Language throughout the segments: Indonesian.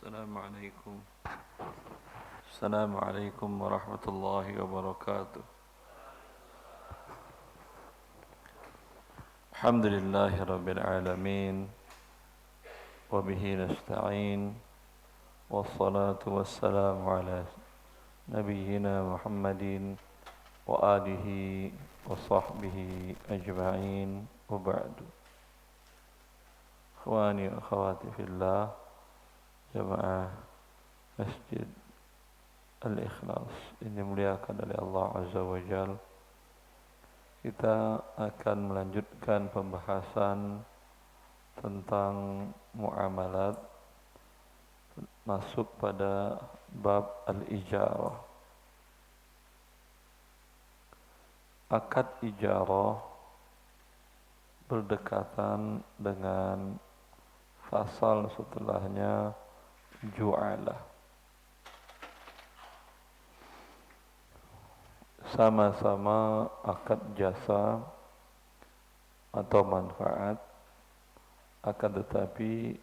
السلام عليكم السلام عليكم ورحمة الله وبركاته. الحمد لله رب العالمين وبه نستعين والصلاة والسلام على نبينا محمد وآله وصحبه أجمعين وبعد. إخواني وأخواتي في الله jamaah Masjid Al-Ikhlas ini dimuliakan oleh Allah Azza wa Jalla. Kita akan melanjutkan pembahasan tentang muamalat, masuk pada bab al-ijarah. Akad ijarah berdekatan dengan fasal setelahnya ju'alah. Sama-sama akad jasa atau manfaat, akan tetapi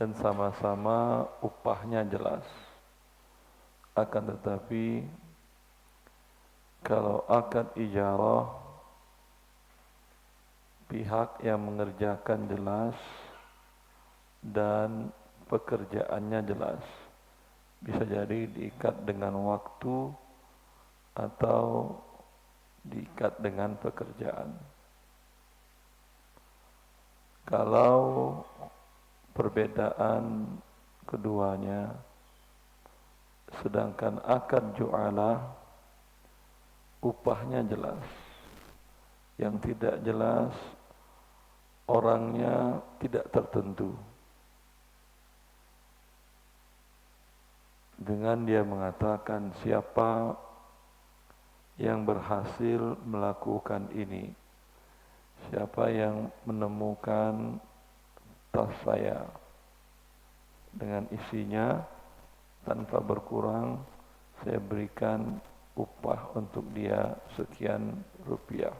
dan sama-sama upahnya jelas. Akan tetapi kalau akad ijarah, pihak yang mengerjakan jelas dan pekerjaannya jelas. Bisa jadi diikat dengan waktu atau diikat dengan pekerjaan. Kalau perbedaan keduanya, sedangkan akad ju'alah upahnya jelas. Yang tidak jelas orangnya tidak tertentu. Dengan dia mengatakan siapa yang berhasil melakukan ini, siapa yang menemukan tas saya dengan isinya tanpa berkurang, saya berikan upah untuk dia sekian rupiah.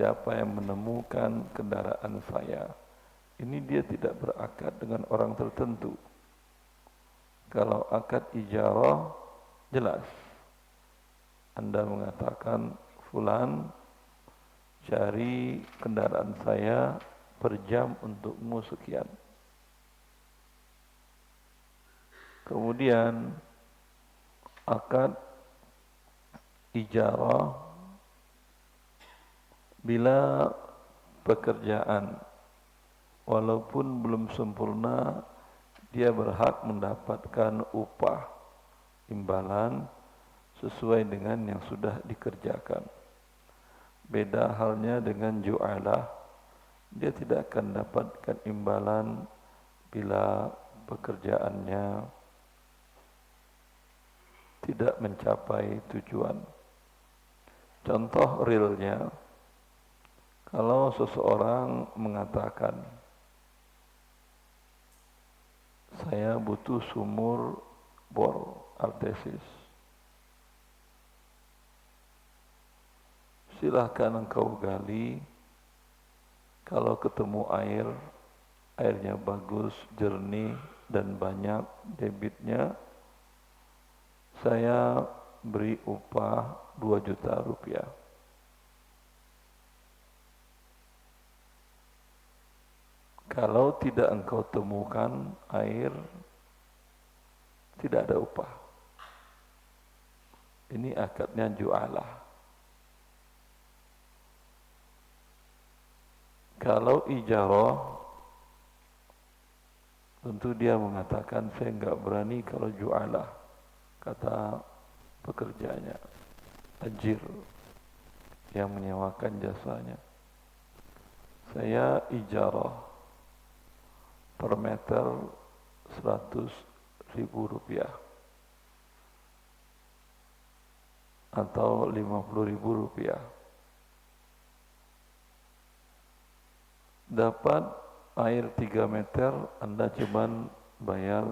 Siapa yang menemukan kendaraan saya, ini dia tidak berakad dengan orang tertentu. Kalau akad ijarah jelas, Anda mengatakan fulan cari kendaraan saya per jam untukmu sekian. Kemudian akad ijarah bila pekerjaan walaupun belum sempurna, dia berhak mendapatkan upah imbalan sesuai dengan yang sudah dikerjakan. Beda halnya dengan ju'alah, dia tidak akan dapatkan imbalan bila pekerjaannya tidak mencapai tujuan. Contoh realnya, kalau seseorang mengatakan saya butuh sumur bor artesis, silahkan engkau gali. Kalau ketemu air, airnya bagus, jernih dan banyak debitnya, saya beri upah 2 juta rupiah. Kalau tidak engkau temukan air, tidak ada upah. Ini akadnya ju'alah. Kalau ijarah, tentu dia mengatakan saya enggak berani kalau ju'alah, kata pekerjanya, ajir yang menyewakan jasanya. Saya ijarah per meter 100.000 rupiah atau 50.000 rupiah. Dapat air 3 meter, Anda cuman bayar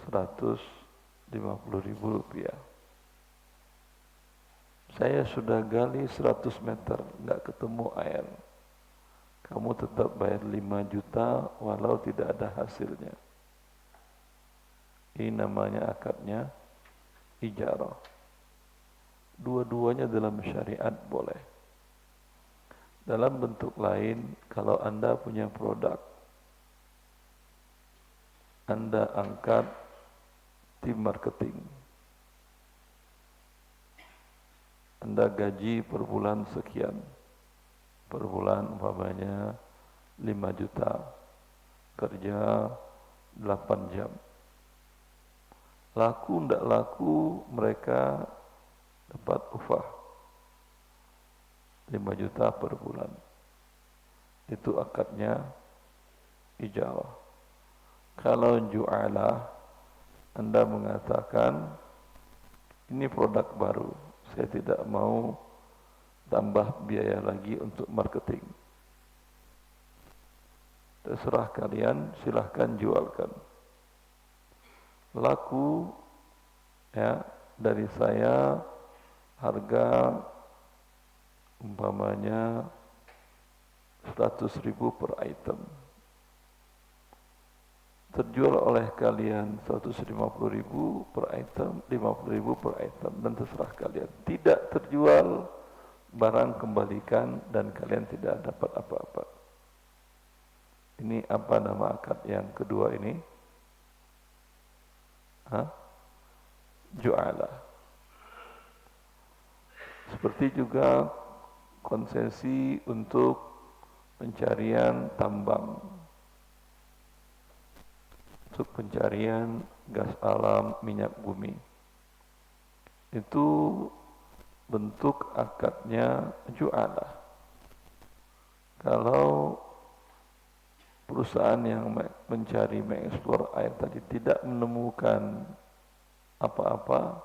150.000 rupiah. Saya sudah gali 100 meter, enggak ketemu air. Kamu tetap bayar 5 juta walau tidak ada hasilnya. Ini namanya akadnya ijarah. Dua-duanya dalam syariat boleh. Dalam bentuk lain, kalau Anda punya produk, Anda angkat tim marketing, Anda gaji per bulan sekian, per bulan umpamanya 5 juta, kerja 8 jam. Laku tidak laku, mereka dapat upah 5 juta per bulan. Itu akadnya ijarah. Kalau ju'alah, Anda mengatakan ini produk baru, saya tidak mau tambah biaya lagi untuk marketing. Terserah kalian, silahkan jualkan. Laku ya dari saya harga umpamanya 100.000 per item. Terjual oleh kalian 150.000 per item, 50.000 per item, dan terserah kalian. Tidak terjual, barang kembalikan dan kalian tidak dapat apa-apa. Ini apa nama akad yang kedua ini? Ju'alah. Seperti juga konsesi untuk pencarian tambang, untuk pencarian gas alam, minyak bumi. Itu bentuk akadnya ju'alah. Kalau perusahaan yang mencari, mengeksplor air tadi tidak menemukan apa-apa,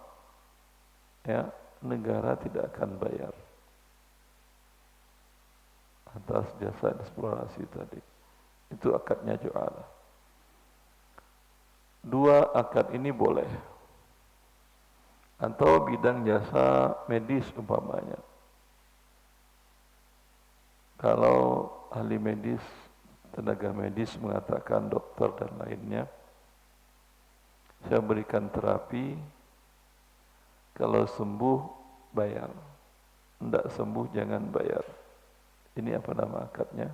ya, negara tidak akan bayar atas jasa eksplorasi tadi. Itu akadnya ju'alah. Dua akad ini boleh. Atau bidang jasa medis umpamanya. Kalau ahli medis, tenaga medis mengatakan, dokter dan lainnya, saya berikan terapi, kalau sembuh bayar, tidak sembuh jangan bayar. Ini apa nama akadnya?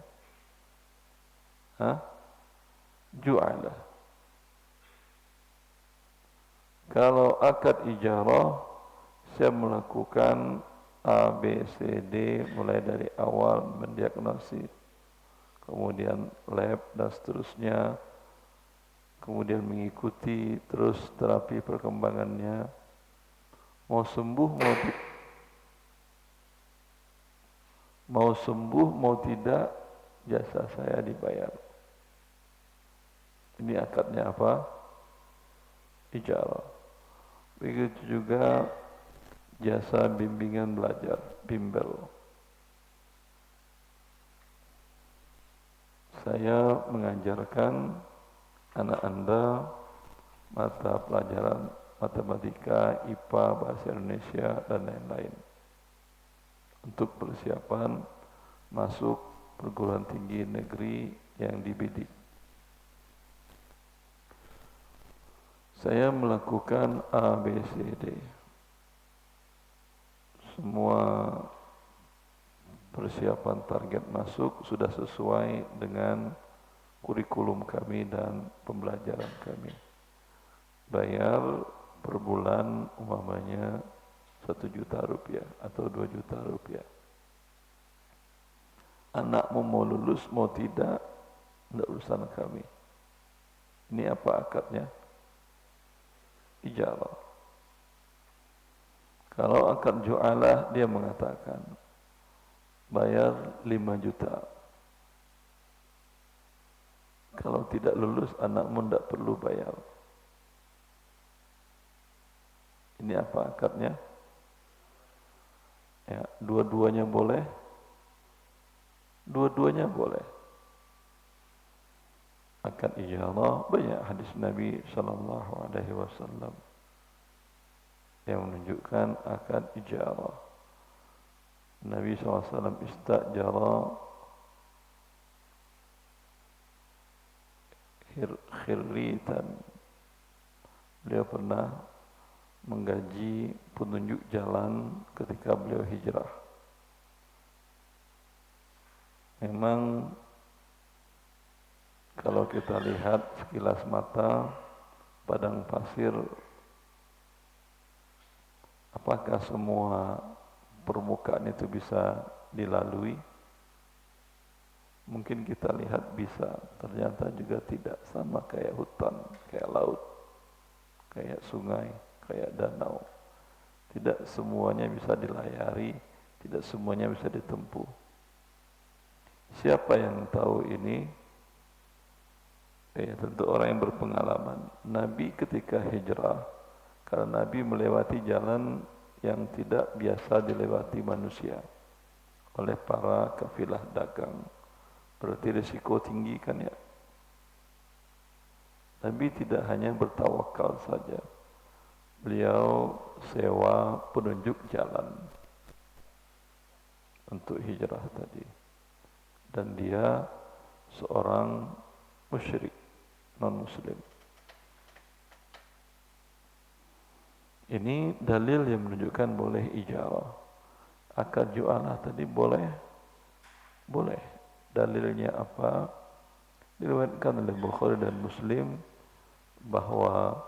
Ju'alah. Kalau akad ijarah, saya melakukan A, B, C, D, mulai dari awal mendiagnosis, kemudian lab dan seterusnya, kemudian mengikuti terus terapi perkembangannya. Mau sembuh mau tidak, jasa saya dibayar. Ini akadnya apa? Ijarah. Begitu juga jasa bimbingan belajar, bimbel. Saya mengajarkan anak Anda mata pelajaran matematika, IPA, bahasa Indonesia, dan lain-lain, untuk persiapan masuk perguruan tinggi negeri yang dibidik. Saya melakukan A, B, C, D. Semua persiapan target masuk sudah sesuai dengan kurikulum kami dan pembelajaran kami. Bayar per bulan umpamanya 1 juta rupiah atau 2 juta rupiah. Anakmu mau lulus mau tidak urusan kami. Ini apa akadnya? Ijarah. Kalau akad ju'alah, dia mengatakan bayar 5 juta. Kalau tidak lulus, anakmu tidak perlu bayar. Ini apa akadnya? Ya, dua-duanya boleh. Dua-duanya boleh. Akad ijarah, banyak hadis Nabi SAW yang menunjukkan akad ijarah. Nabi SAW istajara khirritan beliau pernah menggaji penunjuk jalan ketika beliau hijrah. Memang kalau kita lihat sekilas mata padang pasir, apakah semua permukaan itu bisa dilalui? Mungkin kita lihat bisa, ternyata juga tidak. Sama kayak hutan, kayak laut, kayak sungai, kayak danau. Tidak semuanya bisa dilayari, tidak semuanya bisa ditempuh. Siapa yang tahu ini? Tentu orang yang berpengalaman. Nabi ketika hijrah, karena Nabi melewati jalan yang tidak biasa dilewati manusia oleh para kafilah dagang. Berarti risiko tinggi kan ya. Nabi tidak hanya bertawakal saja. Beliau sewa penunjuk jalan untuk hijrah tadi. Dan dia seorang musyrik, non-muslim. Ini dalil yang menunjukkan boleh ijarah. Akad jualah tadi boleh? Boleh. Dalilnya apa? Diriwayatkan oleh Bukhari dan Muslim bahwa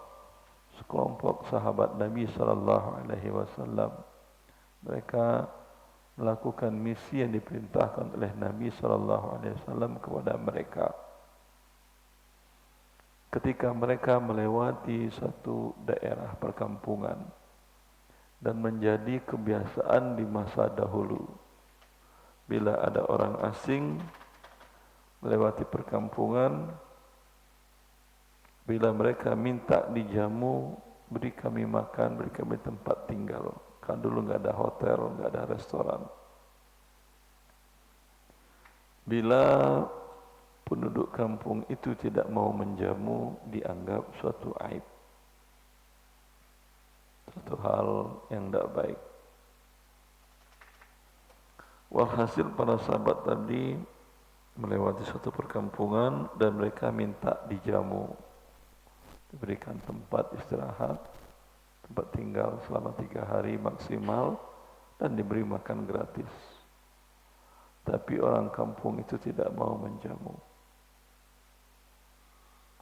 sekelompok sahabat Nabi SAW mereka melakukan misi yang diperintahkan oleh Nabi SAW kepada mereka. Ketika mereka melewati satu daerah perkampungan dan menjadi kebiasaan di masa dahulu, bila ada orang asing melewati perkampungan, bila mereka minta dijamu, beri kami makan, beri kami tempat tinggal. Kan dulu nggak ada hotel, nggak ada restoran. Bila penduduk kampung itu tidak mau menjamu, dianggap suatu aib, suatu hal yang tidak baik. Walhasil para sahabat tadi melewati suatu perkampungan dan mereka minta dijamu, diberikan tempat istirahat, tempat tinggal selama 3 hari maksimal, dan diberi makan gratis. Tapi orang kampung itu tidak mau menjamu.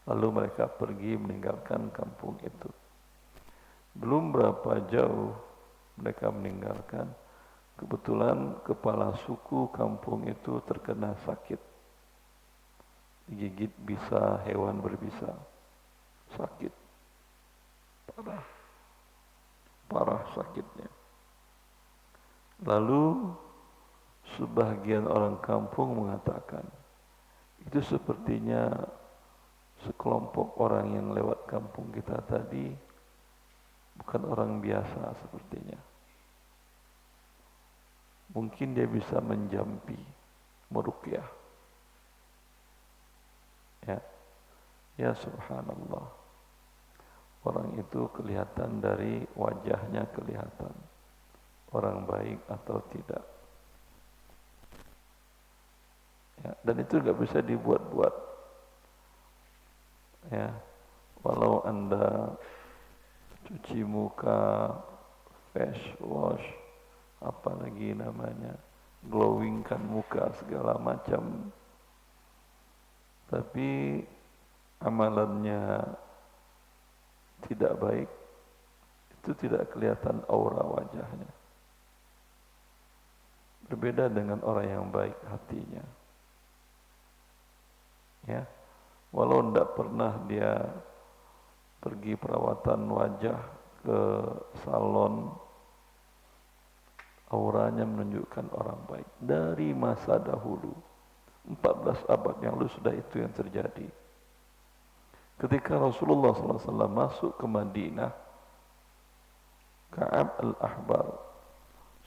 Lalu mereka pergi meninggalkan kampung itu. Belum berapa jauh mereka meninggalkan, kebetulan kepala suku kampung itu terkena sakit. Digigit bisa hewan berbisa. Sakit. Parah sakitnya. Lalu sebagian orang kampung mengatakan, itu sepertinya sekelompok orang yang lewat kampung kita tadi bukan orang biasa sepertinya. Mungkin dia bisa menjampi, meruqyah. Ya subhanallah. Orang itu kelihatan dari wajahnya, kelihatan orang baik atau tidak. Ya, dan itu tidak bisa dibuat-buat. Ya, walau Anda cuci muka, face wash, apalagi namanya, glowingkan muka segala macam, tapi amalannya tidak baik, itu tidak kelihatan aura wajahnya. Berbeda dengan orang yang baik hatinya. Ya, walau tidak pernah dia pergi perawatan wajah ke salon, auranya menunjukkan orang baik. Dari masa dahulu, 14 abad yang lalu sudah itu yang terjadi. Ketika Rasulullah SAW masuk ke Madinah, Ka'ab al-Ahbar,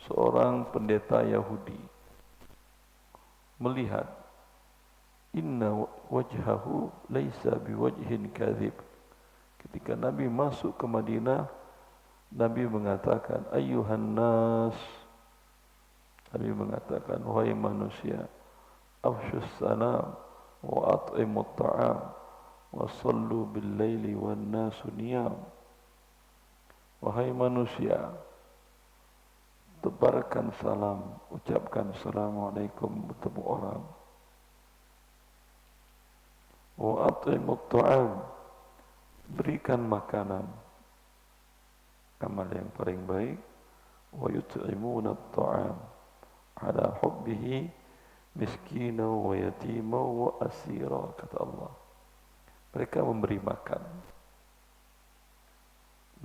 seorang pendeta Yahudi, melihat inna wajhahu laisa biwajhin kadhib. Ketika Nabi masuk ke Madinah, Nabi mengatakan, ayyuhan nas, Nabi mengatakan, wahai manusia, afshus salam wa at'imut ta'am wa sallu bil laili wan nasu niyam. wahai manusia, tebarkan salam, ucapkan assalamualaikum bertemu orang. Wa at'imut ta'am, berikan makanan, amal yang paling baik. Wa yut'imuna at-ta'am ala hubbihi miskina wa yatima wa asira, kata Allah. Mereka memberi makan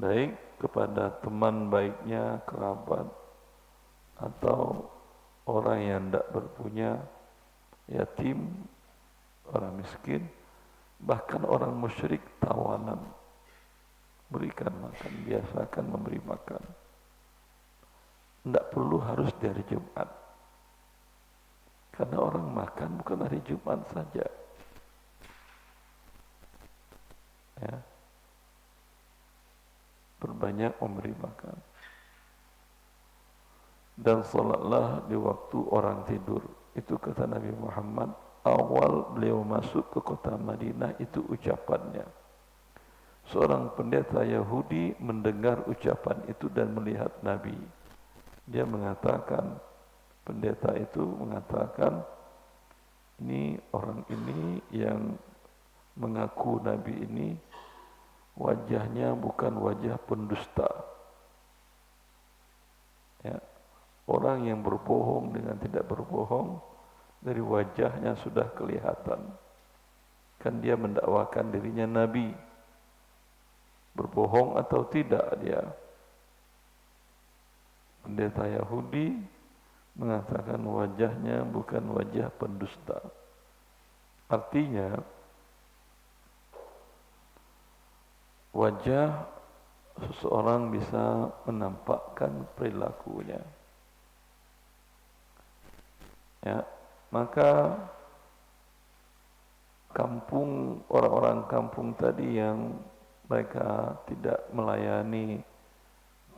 baik kepada teman baiknya, kerabat, atau orang yang tidak berpunya, yatim, orang miskin, bahkan orang musyrik, tawanan. Berikan makan, biasakan memberi makan. Tidak perlu harus di hari Jumat, karena orang makan bukan hari Jumat saja. Ya, berbanyak memberi makan. Dan salatlah di waktu orang tidur. Itu kata Nabi Muhammad, awal beliau masuk ke kota Madinah, itu ucapannya. Seorang pendeta Yahudi mendengar ucapan itu dan melihat Nabi. Dia mengatakan, pendeta itu mengatakan, ini orang ini yang mengaku Nabi ini, wajahnya bukan wajah pendusta. Ya. Orang yang berbohong dengan tidak berbohong, dari wajahnya sudah kelihatan. Kan dia mendakwakan dirinya Nabi. Berbohong atau tidak dia. Pendeta Yahudi mengatakan wajahnya bukan wajah pendusta. Artinya, wajah seseorang bisa menampakkan perilakunya. Ya, maka kampung, orang-orang kampung tadi yang mereka tidak melayani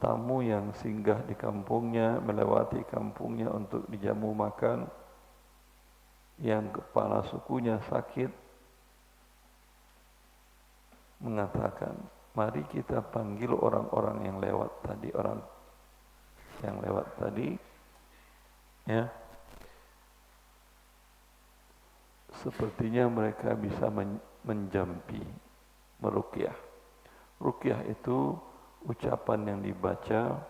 tamu yang singgah di kampungnya, melewati kampungnya untuk dijamu makan, yang kepala sukunya sakit, mengatakan, mari kita panggil orang-orang yang lewat tadi, orang yang lewat tadi, ya. Sepertinya mereka bisa menjampi, meruqyah. Ruqyah itu ucapan yang dibaca,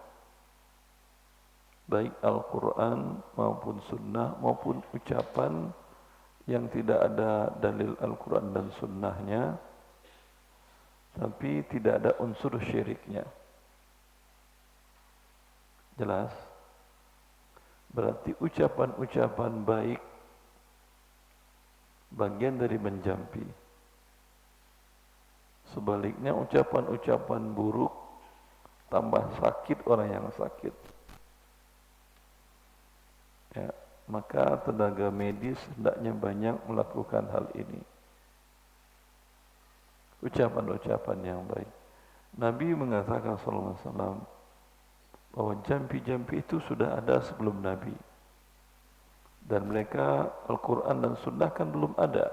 baik Al-Quran maupun Sunnah, maupun ucapan yang tidak ada dalil Al-Quran dan Sunnahnya, tapi tidak ada unsur syiriknya. Jelas? Berarti ucapan-ucapan baik bagian dari menjampi. Sebaliknya ucapan-ucapan buruk tambah sakit orang yang sakit. Ya, maka tenaga medis hendaknya banyak melakukan hal ini. Ucapan-ucapan yang baik. Nabi mengatakan sallallahu alaihi wasallam bahwa jampi-jampi itu sudah ada sebelum Nabi. Dan mereka Al-Quran dan Sunnah kan belum ada.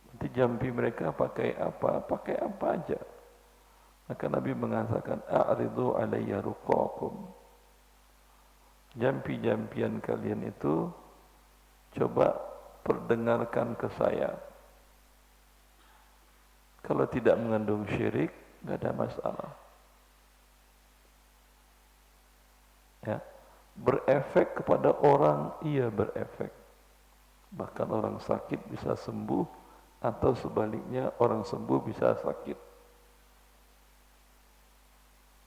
Nanti jampi mereka pakai apa? Pakai apa aja. Maka Nabi mengatakan, a'ridu alayya ruqakum. Jampi-jampian kalian itu coba perdengarkan ke saya. Kalau tidak mengandung syirik, enggak ada masalah. Ya. Berefek kepada orang, iya berefek. Bahkan orang sakit bisa sembuh, atau sebaliknya orang sembuh bisa sakit.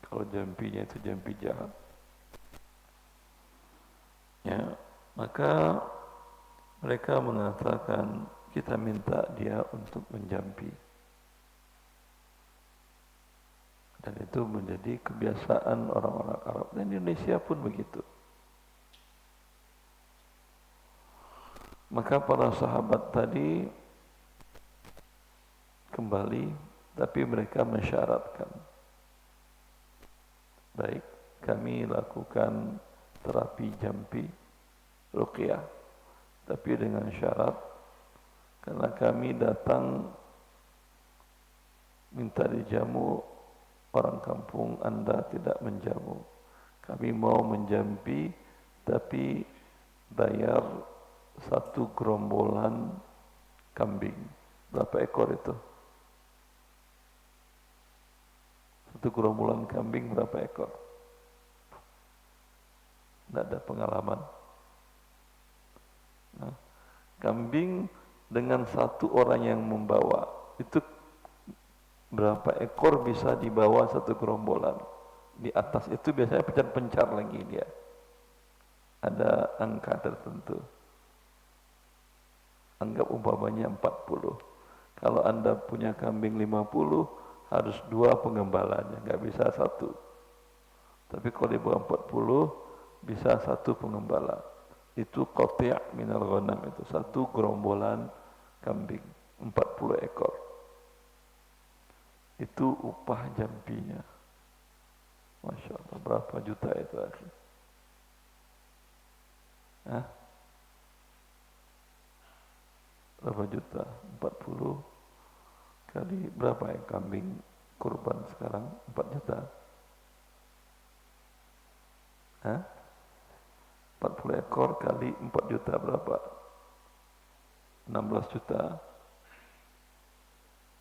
Kalau jampinya itu jampi jahat. Ya, maka mereka mengatakan kita minta dia untuk menjampi. Dan itu menjadi kebiasaan orang-orang Arab, dan Indonesia pun begitu. Maka para sahabat tadi kembali, tapi mereka mensyaratkan, baik, kami lakukan terapi jampi, ruqyah, tapi dengan syarat, karena kami datang minta dijamu orang kampung Anda tidak menjamu. Kami mau menjampi, tapi bayar satu gerombolan kambing. Berapa ekor itu? Satu gerombolan kambing berapa ekor? Tidak ada pengalaman. Nah, kambing dengan satu orang yang membawa, itu berapa ekor bisa dibawa satu gerombolan? Di atas itu biasanya pencar-pencar lagi dia. Ada angka tertentu. Anggap umpamanya 40. Kalau Anda punya kambing 50, harus 2 pengembalanya, nggak bisa 1. Tapi kalau di bawah 40, bisa 1 pengembala. Itu qati' minal ghanam, itu 1 gerombolan kambing, 40 ekor. Itu upah jampinya. Masya Allah, berapa juta itu akhi? Hah? Berapa juta? 40 kali berapa ya kambing kurban sekarang? 4 juta? Hah? 40 ekor kali 4 juta berapa? 16 juta.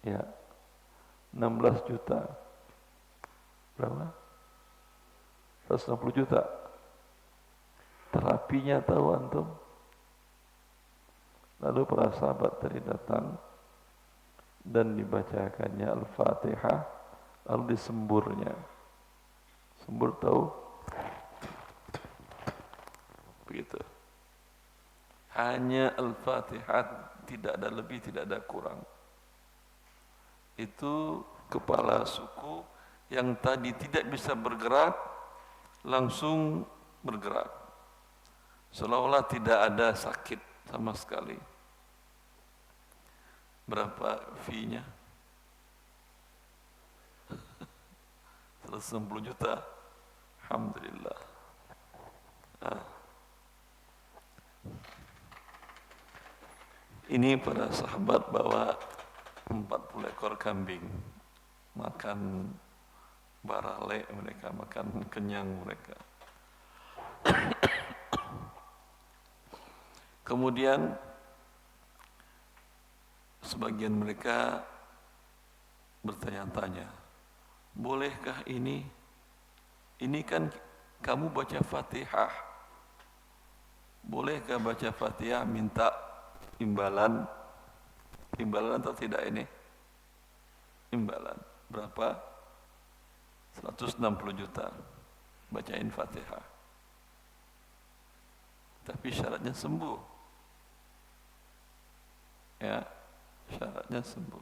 Ya. 16 juta. Berapa? 160 juta. Terapinya tahu antum? Lalu para sahabat tadi datang dan dibacakannya Al-Fatihah, lalu disemburnya. Sembur tahu? Begitu. Hanya Al-Fatihah, tidak ada lebih, tidak ada kurang. Itu kepala suku yang tadi tidak bisa bergerak, langsung bergerak. Seolah-olah tidak ada sakit sama sekali. Berapa fee-nya? 160 juta. Alhamdulillah. Ini para sahabat bawa 40 ekor kambing. Makan barale mereka, makan kenyang mereka. Kemudian sebagian mereka bertanya-tanya, bolehkah ini? Ini kan kamu baca Fatihah. Bolehkah baca Fatihah minta imbalan? Imbalan atau tidak ini? Imbalan. Berapa? 160 juta. Bacain Fatihah. Tapi syaratnya sembuh. Ya, syaratnya sembuh.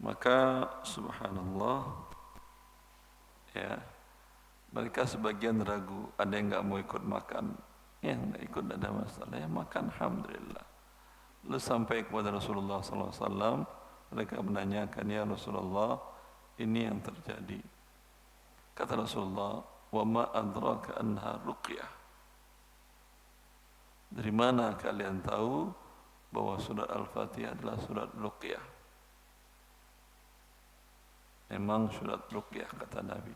Maka subhanallah, ya, mereka sebagian ragu, ada yang enggak mau ikut makan. Yang enggak ikut tidak ada masalah, yang makan alhamdulillah. Lalu sampai kepada Rasulullah SAW, mereka menanyakan, ya Rasulullah, ini yang terjadi. Kata Rasulullah, wa ma adraka anha ruqyah. Dari mana kalian tahu bahwa surat Al-Fatihah adalah surat ruqyah? Memang surat ruqyah, kata Nabi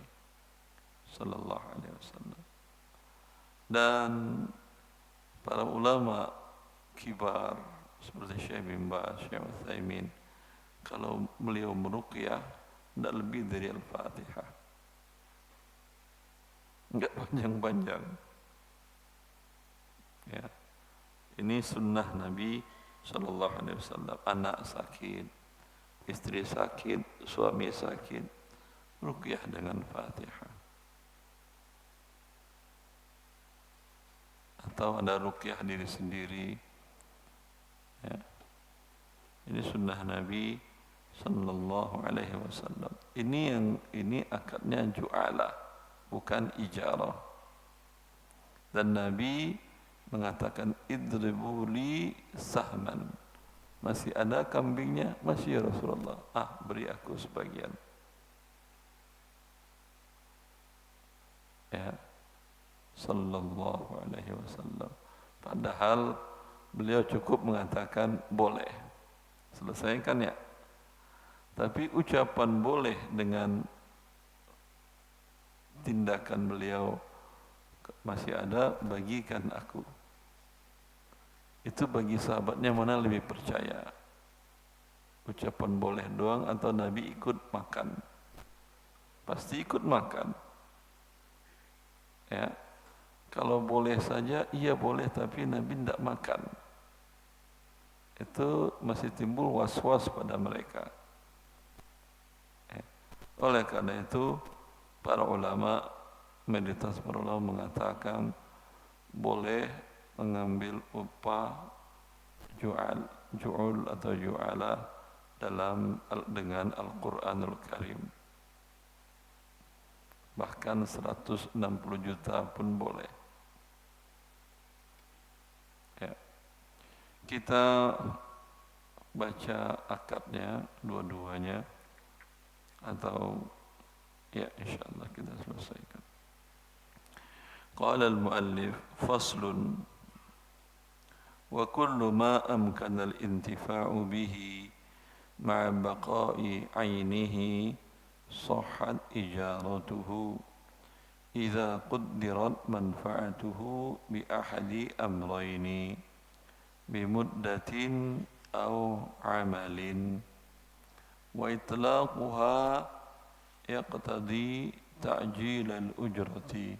sallallahu alaihi wasallam. Dan para ulama kibar seperti Syekh bin Baz, Syekh Utsaimin, kalau beliau meruqyah tidak lebih dari Al-Fatihah, enggak panjang-panjang. Ya, ini sunnah Nabi sallallahu alaihi wasallam. Anak sakit, istri sakit, suami sakit, ruqyah dengan Fatihah. Atau ada ruqyah diri sendiri. Ya. Ini sunnah Nabi sallallahu alaihi wasallam. Ini akadnya ju'ala, bukan ijarah. Dan Nabi mengatakan idribu li sahman. Masih ada kambingnya? Masih, ya Rasulullah. Beri aku sebagian. Ya, sallallahu alaihi wasallam. Padahal beliau cukup mengatakan boleh. Selesaikan ya. Tapi ucapan boleh dengan tindakan beliau, masih ada, bagikan aku. Itu bagi sahabatnya mana lebih percaya, ucapan boleh doang atau Nabi ikut makan? Pasti ikut makan, ya. Kalau boleh saja, iya boleh, tapi Nabi tidak makan. Itu masih timbul was-was pada mereka. Oleh karena itu, para ulama, mayoritas para ulama mengatakan boleh mengambil upah ju'ul atau ju'ala dengan Al-Quranul Karim. Bahkan 160 juta pun boleh. Ya. Kita baca akadnya dua-duanya, atau ya insyaallah kita selesaikan. Qala al-muallif faslun wa kullu ma amkana al-intifa'u bihi ma'a baqa'i 'ainihi sahhat ijaratuhu idza quddirat manfa'atuhu bi ahadi amrayni bimuddatin aw 'amalin wa itlaquha yaqtadi ta'jil al-ujrati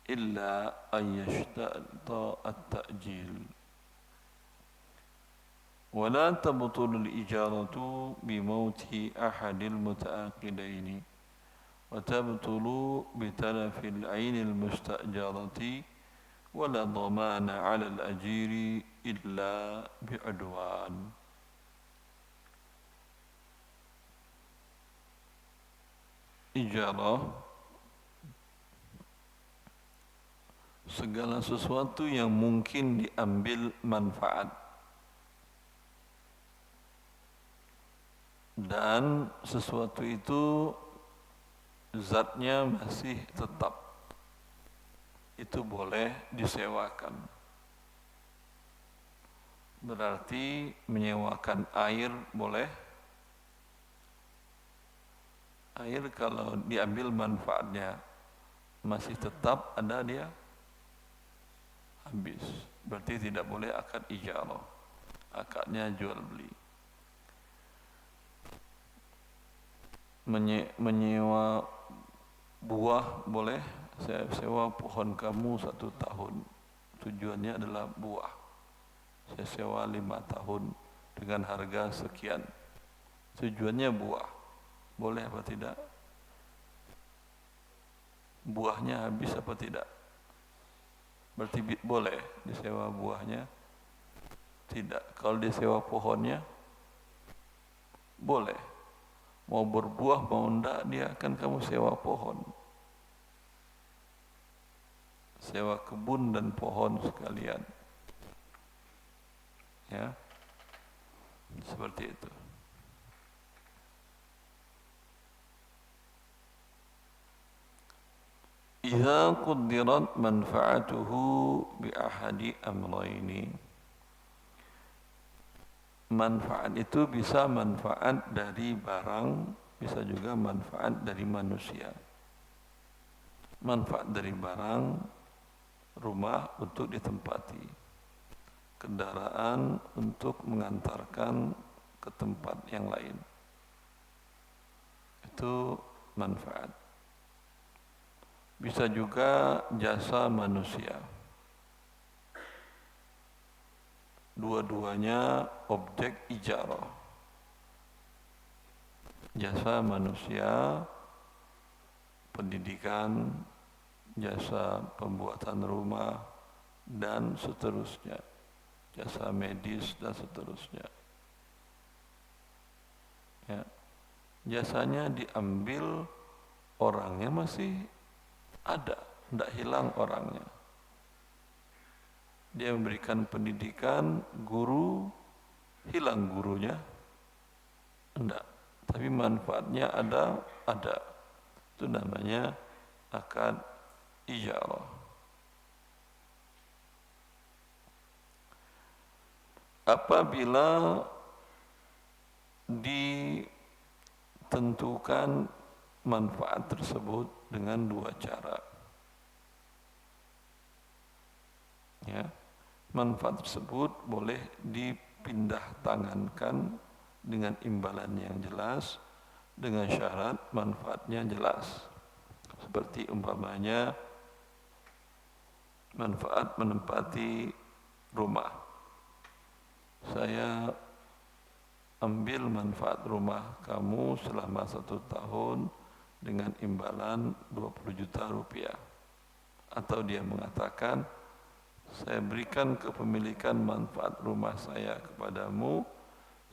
illa an yashta'a at-ta'jil wa la tabtul al-ijaratu bi mauti ahad al-muta'aqidaini wa tabtulu bi talafi al-'ain al-musta'jarati wa la dhamana 'ala al-ajiri illa bi'udwan. Ijarah segala sesuatu yang mungkin diambil manfaat dan sesuatu itu zatnya masih tetap, itu boleh disewakan. Berarti menyewakan air boleh. Air kalau diambil manfaatnya masih tetap ada, dia habis, berarti tidak boleh akad ijarah, akadnya jual beli. Menyewa buah boleh. Saya sewa pohon kamu 1 tahun, tujuannya adalah buah. Saya sewa 5 tahun dengan harga sekian, tujuannya buah. Boleh apa tidak? Buahnya habis apa tidak? Berarti boleh disewa buahnya? Tidak. Kalau disewa pohonnya boleh. Mau berbuah mau enggak, dia akan kamu sewa pohon, sewa kebun dan pohon sekalian, ya, seperti itu. Idza quddirat manfa'atuhu bi ahadi amrayni. Manfaat itu bisa manfaat dari barang, bisa juga manfaat dari manusia. Manfaat dari barang, rumah untuk ditempati, kendaraan untuk mengantarkan ke tempat yang lain, itu manfaat. Bisa juga jasa manusia. Dua-duanya objek ijarah. Jasa manusia, pendidikan, jasa pembuatan rumah, dan seterusnya. Jasa medis dan seterusnya. Ya. Jasanya diambil, orangnya masih ada, tidak hilang orangnya. Dia memberikan pendidikan, guru, hilang gurunya? Tidak. Tapi manfaatnya ada. Itu namanya akad ijarah. Apabila tentukan manfaat tersebut dengan dua cara. Ya, manfaat tersebut boleh dipindah tangankan dengan imbalan yang jelas, dengan syarat manfaatnya jelas. Seperti umpamanya manfaat menempati rumah. Saya ambil manfaat rumah kamu selama 1 tahun dengan imbalan 20 juta rupiah. Atau dia mengatakan, saya berikan kepemilikan manfaat rumah saya kepadamu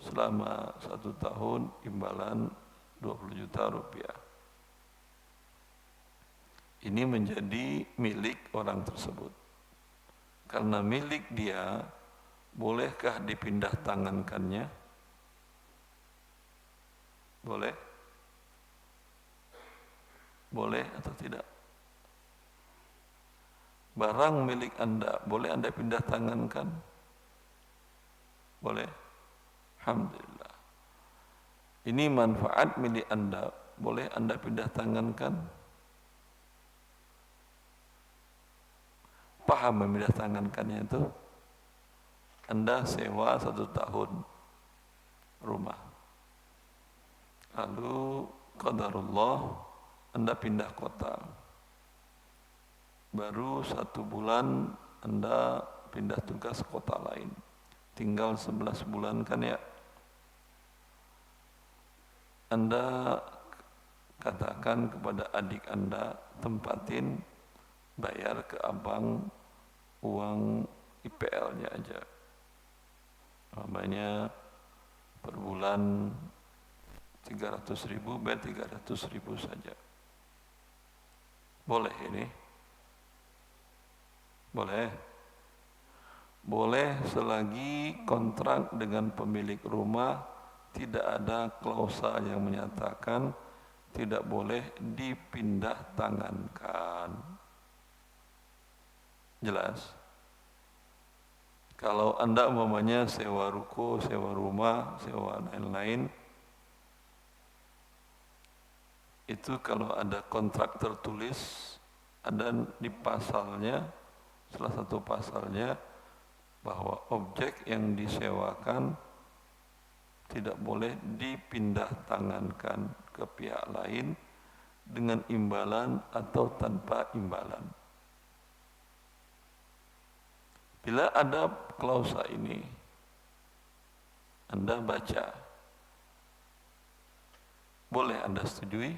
selama 1 tahun imbalan 20 juta rupiah. Ini menjadi milik orang tersebut. Karena milik dia, bolehkah dipindah tangankannya? Boleh? Boleh atau tidak? Barang milik Anda, boleh Anda pindah tangankan? Boleh? Alhamdulillah. Ini manfaat milik Anda, boleh Anda pindah tangankan? Paham memindah tangankannya itu? Anda sewa 1 tahun rumah. Lalu qadarullah Anda pindah kota. Baru 1 bulan Anda pindah tugas kota lain. Tinggal 11 bulan kan ya. Anda katakan kepada adik Anda, tempatin, bayar ke abang uang IPL-nya aja. Namanya per bulan 300.000, bayar 300.000 saja. Boleh ini? Boleh? Boleh selagi kontrak dengan pemilik rumah tidak ada klausa yang menyatakan tidak boleh dipindah tangankan. Jelas? Kalau Anda umpamanya sewa ruko, sewa rumah, sewa lain-lain, itu kalau ada kontrak tertulis, ada di pasalnya, salah satu pasalnya, bahwa objek yang disewakan tidak boleh dipindah tangankan ke pihak lain dengan imbalan atau tanpa imbalan. Bila ada klausa ini, Anda baca, boleh Anda setujui?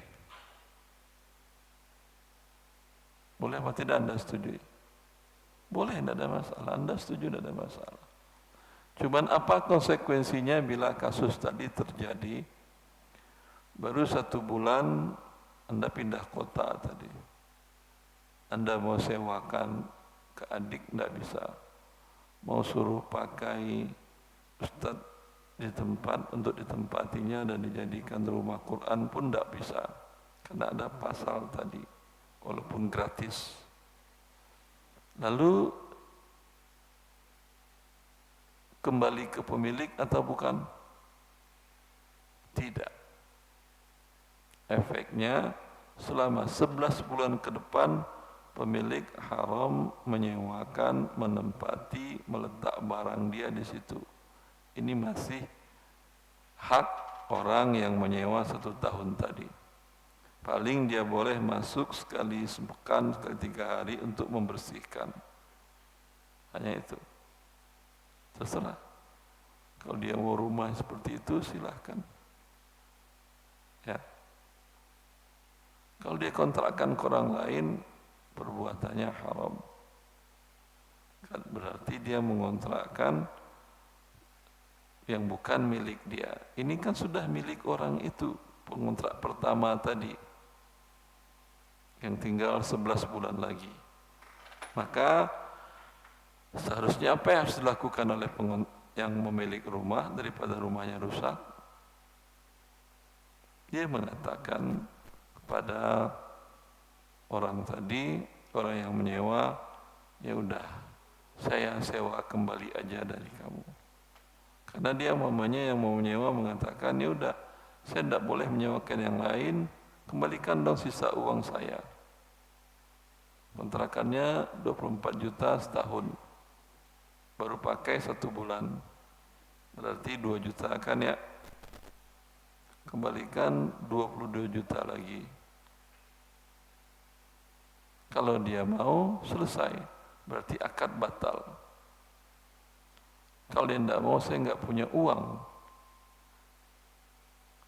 Boleh atau tidak Anda setujui? Boleh, tidak ada masalah. Anda setuju, tidak ada masalah. Cuman apa konsekuensinya bila kasus tadi terjadi? Baru 1 bulan Anda pindah kota tadi. Anda mau sewakan ke adik, tidak bisa. Mau suruh pakai ustaz di tempat untuk ditempatinya dan dijadikan rumah Quran pun tidak bisa, karena ada pasal tadi, walaupun gratis. Lalu kembali ke pemilik atau bukan? Tidak. Efeknya selama 11 bulan ke depan pemilik haram menyewakan, menempati, meletak barang dia di situ. Ini masih hak orang yang menyewa 1 tahun tadi. Paling dia boleh masuk sekali sepekan, sekali 3 hari untuk membersihkan. Hanya itu. Terserah. Kalau dia mau rumah seperti itu, silahkan. Ya. Kalau dia kontrakkan ke orang lain, perbuatannya haram. Berarti dia mengontrakkan yang bukan milik dia. Ini kan sudah milik orang itu, pengontrak pertama tadi, yang tinggal 11 bulan lagi. Maka seharusnya apa yang harus dilakukan oleh yang memiliki rumah daripada rumahnya rusak? Dia mengatakan kepada orang tadi, orang yang menyewa, ya udah, saya sewa kembali aja dari kamu. Karena dia mamanya yang mau menyewa mengatakan, ya udah, saya tidak boleh menyewakan yang lain, kembalikan dong sisa uang saya. Kontrakannya 24 juta setahun, baru pakai 1 bulan, berarti 2 juta kan ya, kembalikan 22 juta lagi. Kalau dia mau, selesai, berarti akad batal. Kalau dia tidak mau, saya nggak punya uang.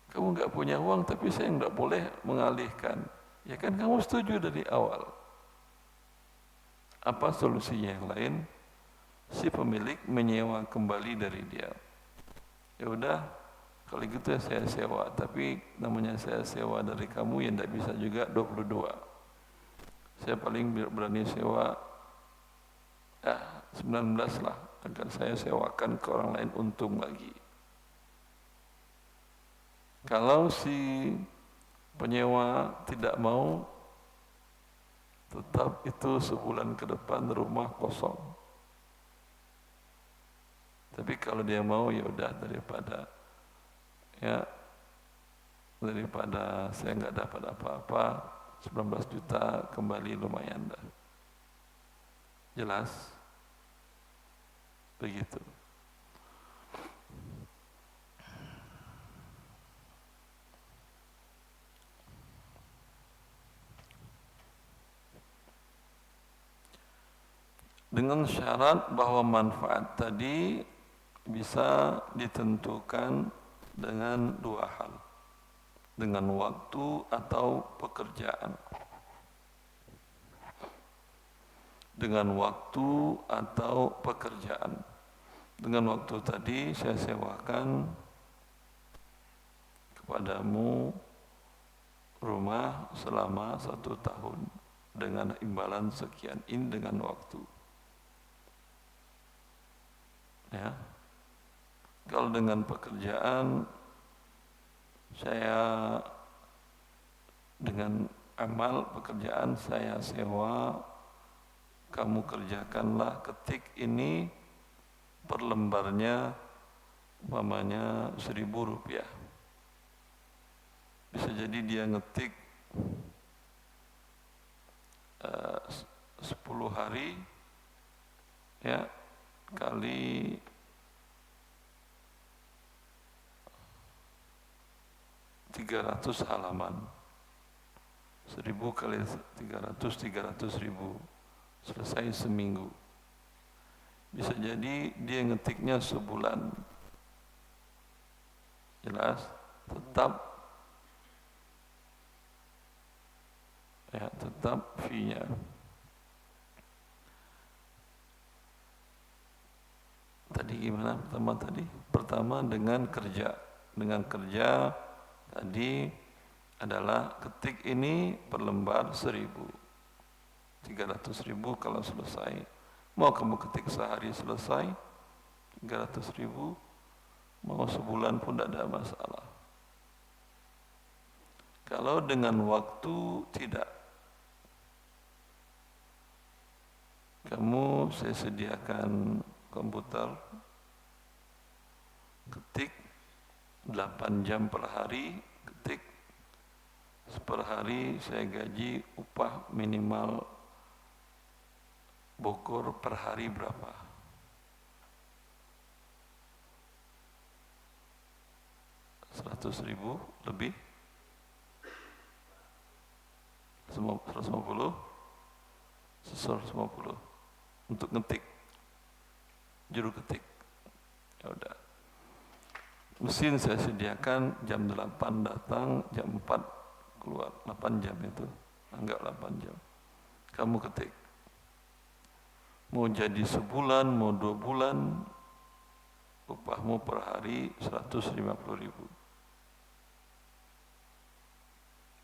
Kamu nggak punya uang, tapi saya nggak boleh mengalihkan. Ya kan kamu setuju dari awal. Apa solusinya yang lain? Si pemilik menyewa kembali dari dia. Ya udah, kalau gitu ya saya sewa, tapi namanya saya sewa dari kamu yang tidak bisa juga 22. Saya paling berani sewa 19 lah, agar saya sewakan ke orang lain untung lagi. Kalau si penyewa tidak mau, tetap itu sebulan ke depan rumah kosong. Tapi kalau dia mau, ya udah, daripada saya nggak dapat apa-apa, 19 juta kembali lumayan dah. Jelas? Begitu. Dengan syarat bahwa manfaat tadi bisa ditentukan dengan 2 hal. Dengan waktu atau pekerjaan. Dengan waktu atau pekerjaan. Dengan waktu tadi saya sewakan kepadamu rumah selama 1 tahun dengan imbalan sekian, ini dengan waktu. Ya. Kalau dengan pekerjaan, saya dengan amal pekerjaan saya sewa, kamu kerjakanlah, ketik ini per lembarnya umpamanya 1.000 rupiah. Bisa jadi dia ngetik 10 hari ya, kali 300 halaman, 1.000 kali 300.000, selesai seminggu. Bisa jadi dia ngetiknya sebulan. Jelas? Tetap fee-nya. Tadi gimana pertama dengan kerja. Dengan kerja tadi adalah ketik ini per lembar 1.000, 300.000 kalau selesai. Mau kamu ketik sehari selesai 300.000, mau sebulan pun tidak ada masalah. Kalau dengan waktu tidak, kamu saya sediakan komputer, ketik 8 jam per hari, ketik per hari saya gaji upah minimal Bogor per hari berapa? 100.000 lebih? 150? 150 untuk ngetik, juru ketik. Ya udah. Mesin saya sediakan jam 8 datang, jam 4 keluar, 8 jam itu, anggap 8 jam. Kamu ketik. Mau jadi sebulan, mau 2 bulan, upahmu per hari 150.000.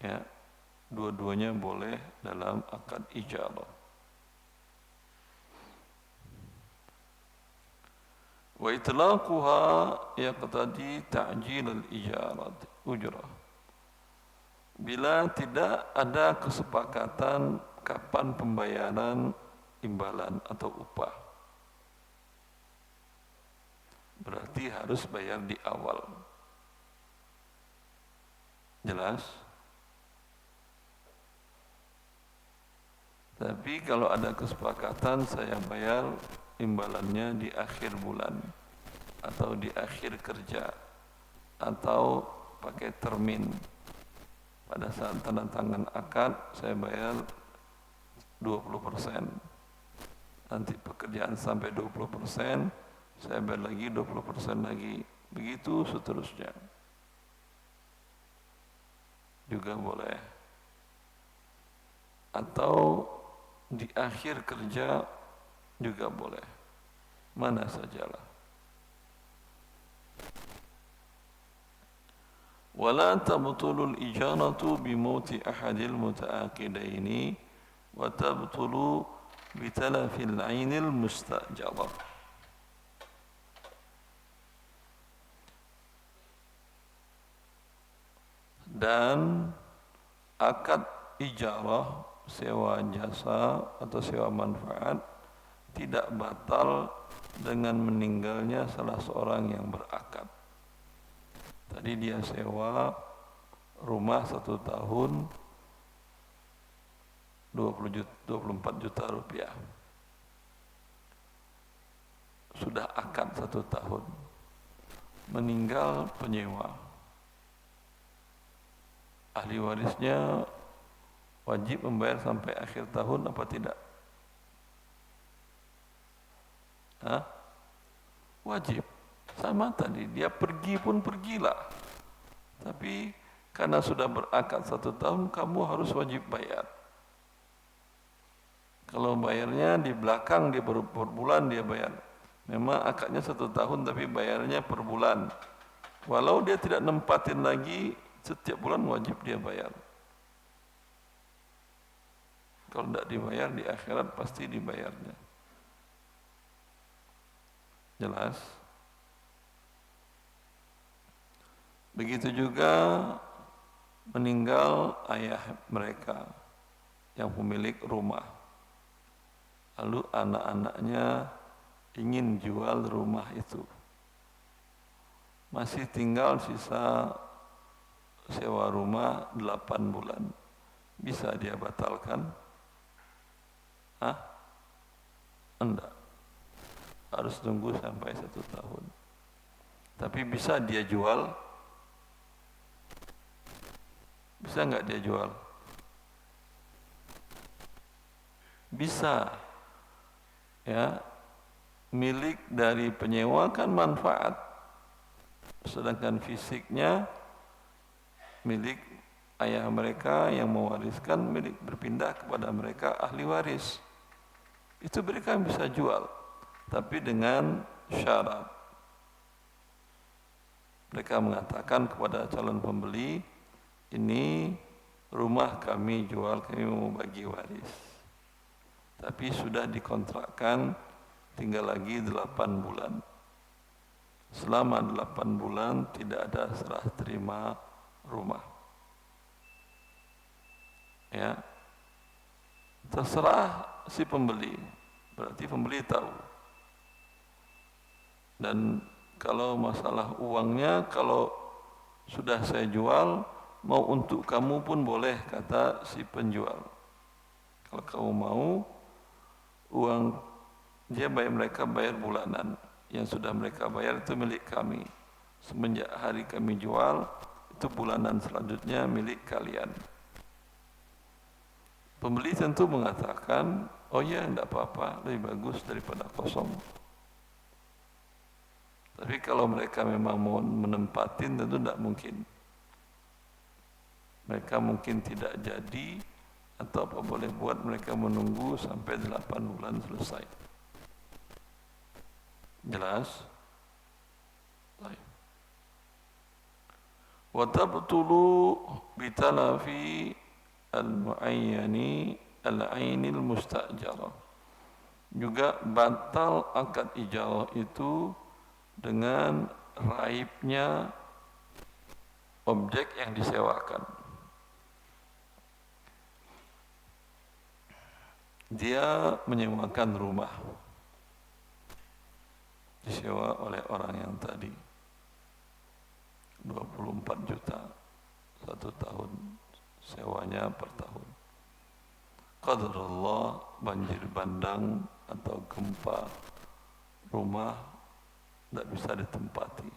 Ya, dua-duanya boleh dalam akad ijarah. Wa itlaquha yaqtadi ta'jil al-ijarah ujrah. Bila tidak ada kesepakatan kapan pembayaran imbalan atau upah, berarti harus bayar di awal. Jelas? Tapi kalau ada kesepakatan saya bayar imbalannya di akhir bulan atau di akhir kerja atau pakai termin. Pada saat tanda tangan akad saya bayar 20%. Nanti pekerjaan sampai 20%, saya bayar lagi 20% lagi. Begitu seterusnya. Juga boleh. Atau di akhir kerja juga boleh. Mana sajalah. Wala tabtulul ijaratu bimauti ahadil mutaaqidaini wa tabtulu bitalafil ainil mustajarah. Dan akad ijarah, sewa jasa atau sewa manfaat tidak batal dengan meninggalnya salah seorang yang berakad. Tadi dia sewa rumah 1 tahun 24 juta rupiah. Sudah akad 1 tahun. Meninggal penyewa. Ahli warisnya wajib membayar sampai akhir tahun apa tidak? Wajib. Sama tadi, dia pergi pun pergilah. Tapi karena sudah berakad 1 tahun, kamu harus wajib bayar. Kalau bayarnya di belakang, dia baru per bulan dia bayar. Memang akadnya 1 tahun, tapi bayarnya per bulan. Walau dia tidak nempatin lagi, setiap bulan wajib dia bayar. Kalau tidak dibayar di akhirat pasti dibayarnya. Jelas? Begitu juga meninggal ayah mereka yang pemilik rumah. Lalu anak-anaknya ingin jual rumah itu. Masih tinggal sisa sewa rumah 8 bulan. Bisa dia batalkan? Enggak. Harus tunggu sampai 1 tahun. Tapi bisa dia jual? Bisa enggak dia jual? Bisa. Ya. Milik dari penyewa kan manfaat. Sedangkan fisiknya milik ayah mereka yang mewariskan, milik berpindah kepada mereka ahli waris. Itu mereka bisa jual, tapi dengan syarat. Mereka mengatakan kepada calon pembeli, ini rumah kami jual, kami mau bagi waris. Tapi sudah dikontrakkan tinggal lagi 8 bulan. Selama 8 bulan tidak ada serah terima rumah. Ya. Terserah si pembeli. Berarti pembeli tahu. Dan kalau masalah uangnya, kalau sudah saya jual, mau untuk kamu pun boleh, kata si penjual. Kalau kamu mau, uang dia bayar, mereka bayar bulanan. Yang sudah mereka bayar itu milik kami. Semenjak hari kami jual, itu bulanan selanjutnya milik kalian. Pembeli tentu mengatakan, oh ya, tidak apa-apa, lebih bagus daripada kosong. Tapi kalau mereka memang mau menempatin, tentu tidak mungkin. Mereka mungkin tidak jadi, atau apa boleh buat mereka menunggu sampai 8 bulan selesai. Jelas? Baik. Wa tabtulu bitalafi al-muayyani al-ainil mustajarah. Juga batal akad ijarah itu dengan raibnya objek yang disewakan. Dia menyewakan rumah, disewa oleh orang yang tadi 24 juta. 1 tahun sewanya per tahun. Qadarullah, banjir bandang atau gempa, rumah tidak bisa ditempati.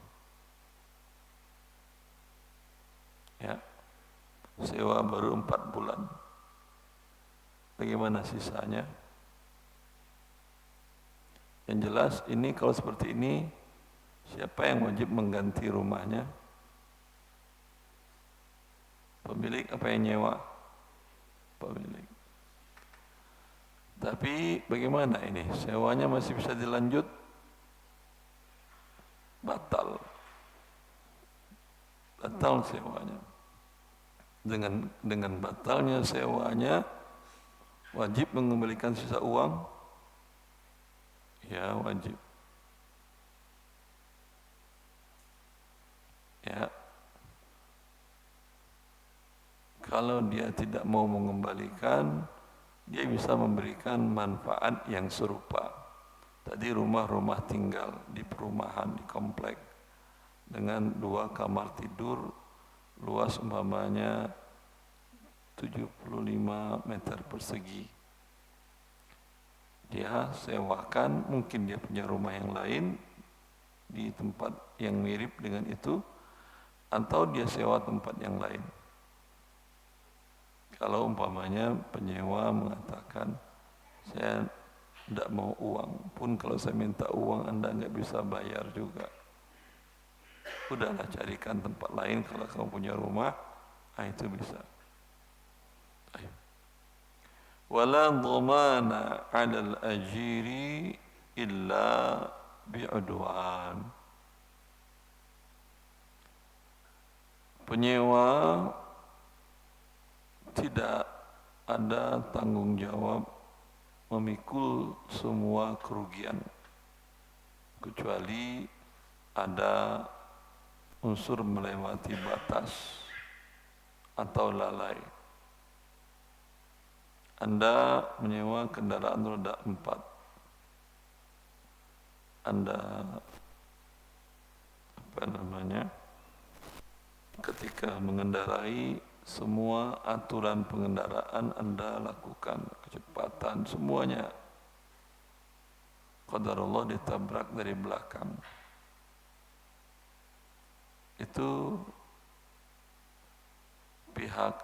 Ya, sewa baru 4 bulan. Bagaimana sisanya? Yang jelas ini kalau seperti ini, siapa yang wajib mengganti rumahnya? Pemilik apa yang nyewa? Pemilik. Tapi bagaimana ini? Sewanya masih bisa dilanjut? Batal. Batal sewanya. Dengan batalnya sewanya, wajib mengembalikan sisa uang? Ya, wajib. Ya. Kalau dia tidak mau mengembalikan, dia bisa memberikan manfaat yang serupa. Tadi rumah-rumah tinggal di perumahan, di komplek, dengan 2 kamar tidur, luas umpamanya 75 meter persegi. Dia sewakan, mungkin dia punya rumah yang lain di tempat yang mirip dengan itu, atau dia sewa tempat yang lain. Kalau umpamanya penyewa mengatakan, saya tidak mau uang, pun kalau saya minta uang Anda nggak bisa bayar juga. Udahlah carikan tempat lain kalau kamu punya rumah, itu bisa. Ayo. Wala dhamana 'ala al-ajiri illa bi'udwan. Penyewa tidak ada tanggung jawab memikul semua kerugian, kecuali ada unsur melewati batas atau lalai. Anda menyewa kendaraan roda 4. Anda ketika mengendarai, semua aturan pengendaraan Anda lakukan, kecepatan semuanya. Qadarullah ditabrak dari belakang. Itu pihak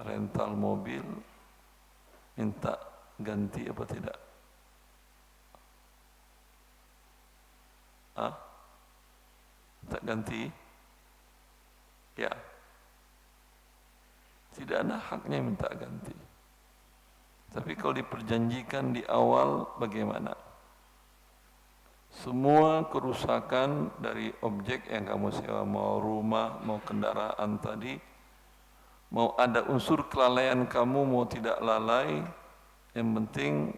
rental mobil minta ganti apa tidak? Tak ganti? Ya. Tidak ada haknya minta ganti. Tapi kalau diperjanjikan di awal, bagaimana? Semua kerusakan dari objek yang kamu sewa, mau rumah, mau kendaraan tadi, mau ada unsur kelalaian kamu, mau tidak lalai, yang penting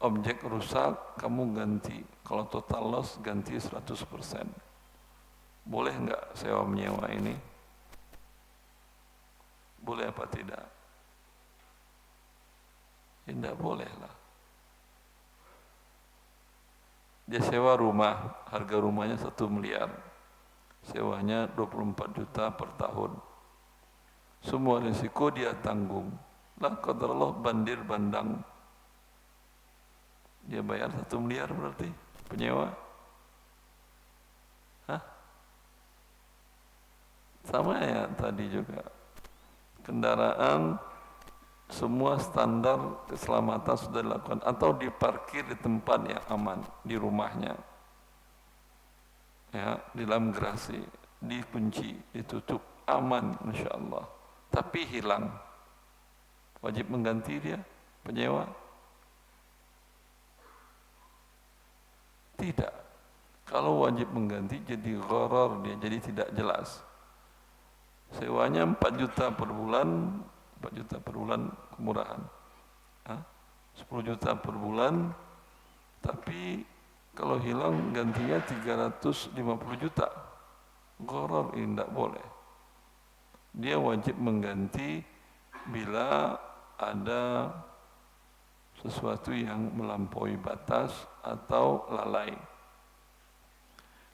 objek rusak, kamu ganti. Kalau total loss, ganti 100%. Boleh enggak sewa menyewa ini? Boleh apa tidak? Tidak boleh lah. Dia sewa rumah, harga rumahnya 1 miliar. Sewanya 24 juta per tahun. Semua risiko dia tanggung. Lah qadarullah bandir bandang. Dia bayar 1 miliar berarti penyewa. Sama ya tadi juga. Kendaraan semua standar keselamatan sudah dilakukan atau diparkir di tempat yang aman di rumahnya. Ya, di dalam garasi, dikunci, ditutup, aman insyaallah. Tapi hilang. Wajib mengganti dia penyewa? Tidak. Kalau wajib mengganti jadi gharar dia, jadi tidak jelas. Sewanya 4 juta per bulan, 4 juta per bulan kemurahan. 10 juta per bulan, tapi kalau hilang gantinya 350 juta. Gharar ini tidak boleh. Dia wajib mengganti bila ada sesuatu yang melampaui batas atau lalai.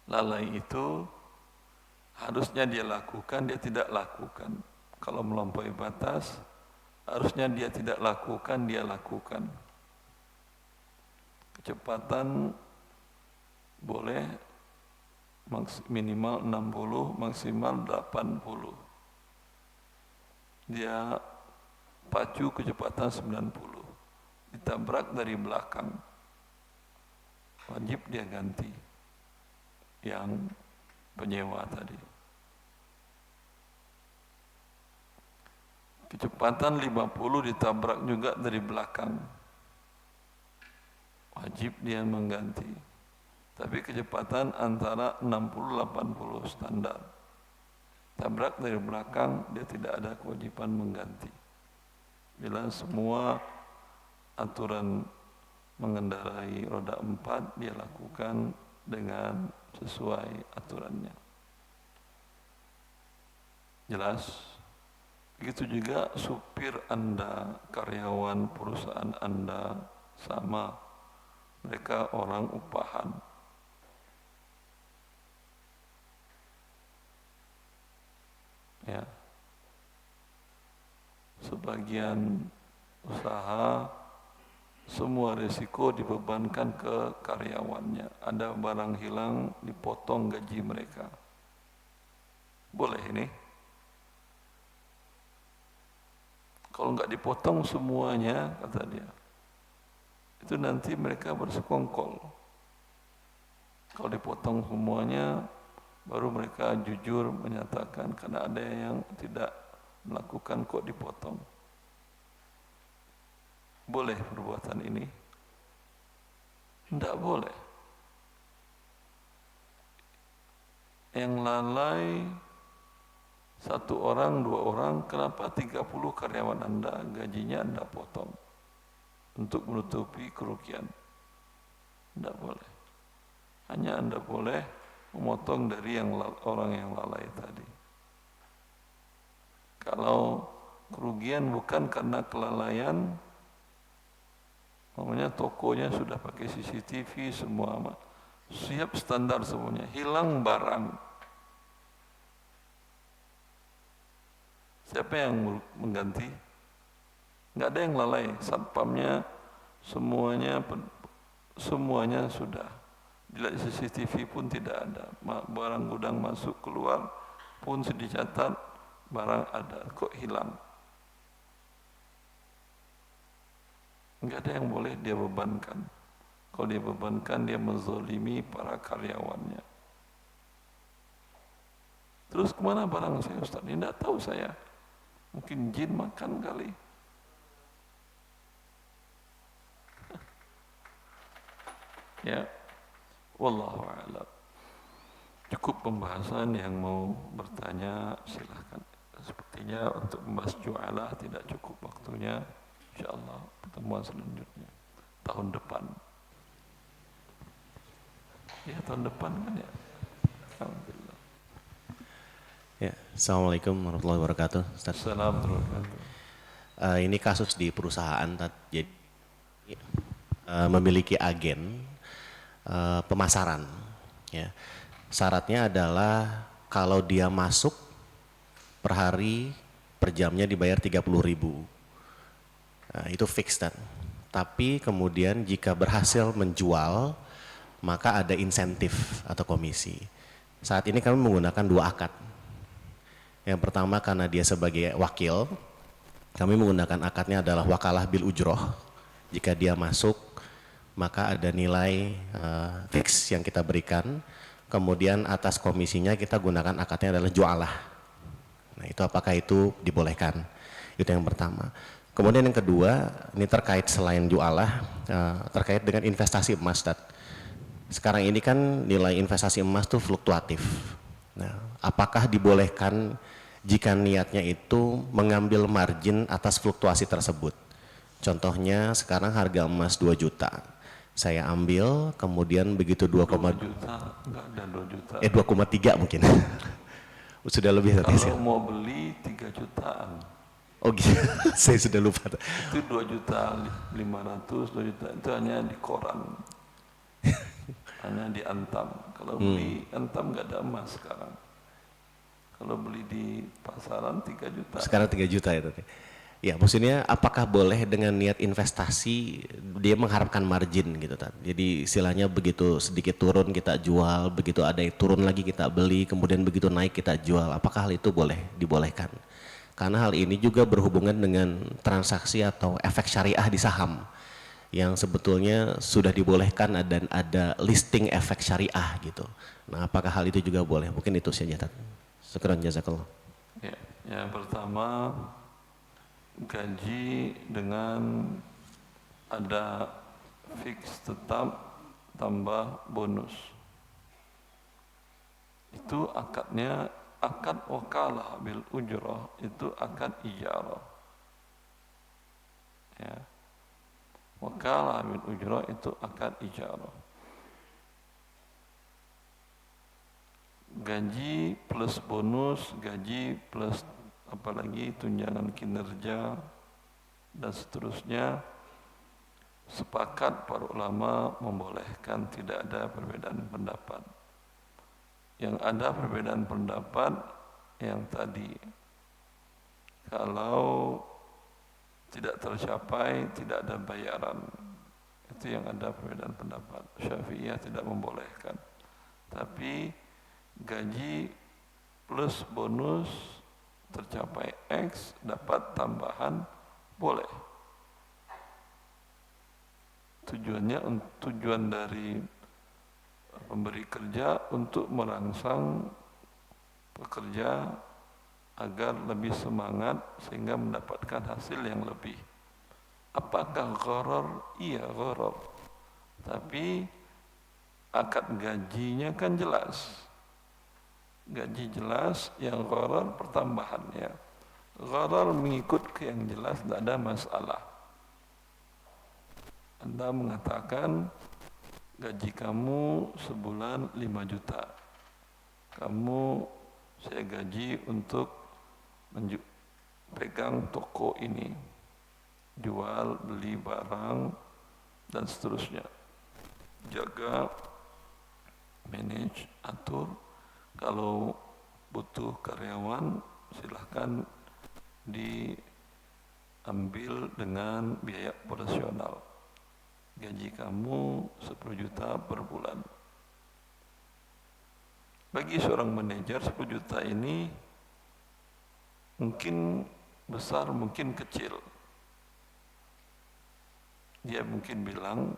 Lalai itu harusnya dia lakukan, dia tidak lakukan. Kalau melampaui batas, harusnya dia tidak lakukan, dia lakukan. Kecepatan boleh minimal 60, maksimal 80. Dia pacu kecepatan 90. Ditabrak dari belakang. Wajib dia ganti. Yang penyewa tadi. Kecepatan 50 ditabrak juga dari belakang. Wajib dia mengganti. Tapi kecepatan antara 60-80 standar. Tabrak dari belakang, dia tidak ada kewajiban mengganti. Bila semua aturan mengendarai roda 4 dia lakukan dengan sesuai aturannya. Jelas? Begitu juga supir Anda, karyawan perusahaan Anda sama. Mereka orang upahan. Ya. Sebagian usaha semua risiko dibebankan ke karyawannya. Ada barang hilang, dipotong gaji mereka. Boleh ini? Kalau nggak dipotong semuanya, kata dia, itu nanti mereka bersekongkol. Kalau dipotong semuanya, baru mereka jujur menyatakan karena ada yang tidak melakukan kok dipotong. Boleh perbuatan ini? Tidak boleh. Yang lalai satu orang, dua orang, kenapa 30 karyawan Anda gajinya Anda potong untuk menutupi kerugian? Tidak boleh. Hanya Anda boleh memotong dari orang yang lalai tadi. Kalau kerugian bukan karena kelalaian, namanya tokonya sudah pakai CCTV semua, siap standar semuanya, hilang barang. Siapa yang mengganti? Nggak ada yang lalai, satpamnya semuanya sudah. Dilihat CCTV pun tidak ada, barang gudang masuk keluar pun sudah dicatat, barang ada, kok hilang? Nggak ada yang boleh dia bebankan. Kalau dia bebankan, dia menzalimi para karyawannya. Terus kemana barang saya, Ustaz? Ini tidak tahu saya. Mungkin jin makan kali. Ya, wallahu a'lam. Cukup pembahasan, yang mau bertanya silahkan. Sepertinya untuk membahas ju'alah tidak cukup waktunya. InsyaAllah pertemuan selanjutnya tahun depan. Ya, tahun depan kan ya. Alhamdulillah. Ya, Assalamualaikum warahmatullahi wabarakatuh. Ustaz. Assalamualaikum warahmatullahi wabarakatuh. Ini kasus di perusahaan, jadi memiliki agen pemasaran. Ya. Syaratnya adalah kalau dia masuk per hari, per jamnya dibayar 30.000. Itu fix dan. Tapi kemudian jika berhasil menjual, maka ada insentif atau komisi. Saat ini kami menggunakan 2 akad. Yang pertama karena dia sebagai wakil, kami menggunakan akadnya adalah wakalah bil ujroh. Jika dia masuk, maka ada nilai fix yang kita berikan. Kemudian atas komisinya kita gunakan akadnya adalah jualah. Nah, itu apakah itu dibolehkan? Itu yang pertama. Kemudian yang kedua, ini terkait selain jualah, terkait dengan investasi emas. Sekarang ini kan nilai investasi emas itu fluktuatif. Nah, apakah dibolehkan jika niatnya itu mengambil margin atas fluktuasi tersebut? Contohnya sekarang harga emas 2 juta. Saya ambil, kemudian begitu 2 juta, enggak ada 2 juta. 2,3 mungkin. Sudah lebih tadi. Kalau mau beli 3 jutaan. Oh gitu, saya sudah lupa. Itu 2 juta 500, 2 juta itu hanya di koran. Hanya di Antam. Kalau beli Antam enggak ada emas sekarang. Kalau beli di pasaran 3 juta. Sekarang 3 juta ya tadi. Ya, maksudnya apakah boleh dengan niat investasi dia mengharapkan margin gitu Tad. Jadi istilahnya begitu sedikit turun kita jual, begitu ada yang turun lagi kita beli, kemudian begitu naik kita jual. Apakah hal itu boleh dibolehkan? Karena hal ini juga berhubungan dengan transaksi atau efek syariah di saham yang sebetulnya sudah dibolehkan dan ada listing efek syariah gitu. Nah, apakah hal itu juga boleh? Mungkin itu saja Tad. Syukran jazakallah. Ya, yang pertama gaji dengan ada fix tetap tambah bonus. Itu akadnya akad wakalah bil ujrah, itu akad ijarah. Ya. Wakalah bil ujrah itu akad ijarah. Gaji plus bonus, gaji plus apalagi tunjangan kinerja dan seterusnya, sepakat para ulama membolehkan, tidak ada perbedaan pendapat. Yang ada perbedaan pendapat yang tadi, kalau tidak tercapai tidak ada bayaran, itu yang ada perbedaan pendapat. Syafi'iyah tidak membolehkan, tapi gaji plus bonus tercapai X dapat tambahan boleh. Tujuan dari pemberi kerja untuk merangsang pekerja agar lebih semangat sehingga mendapatkan hasil yang lebih. Apakah gharar? Iya, gharar. Tapi akad gajinya kan jelas. Gaji jelas, yang gharar pertambahannya. Gharar mengikut ke yang jelas, tidak ada masalah. Anda mengatakan gaji kamu sebulan 5 juta. Kamu saya gaji untuk pegang toko ini, jual, beli barang, dan seterusnya. Jaga, manage, atur. Kalau butuh karyawan, silahkan diambil dengan biaya operasional. Gaji kamu 10 juta per bulan. Bagi seorang manajer 10 juta ini mungkin besar, mungkin kecil. Dia mungkin bilang,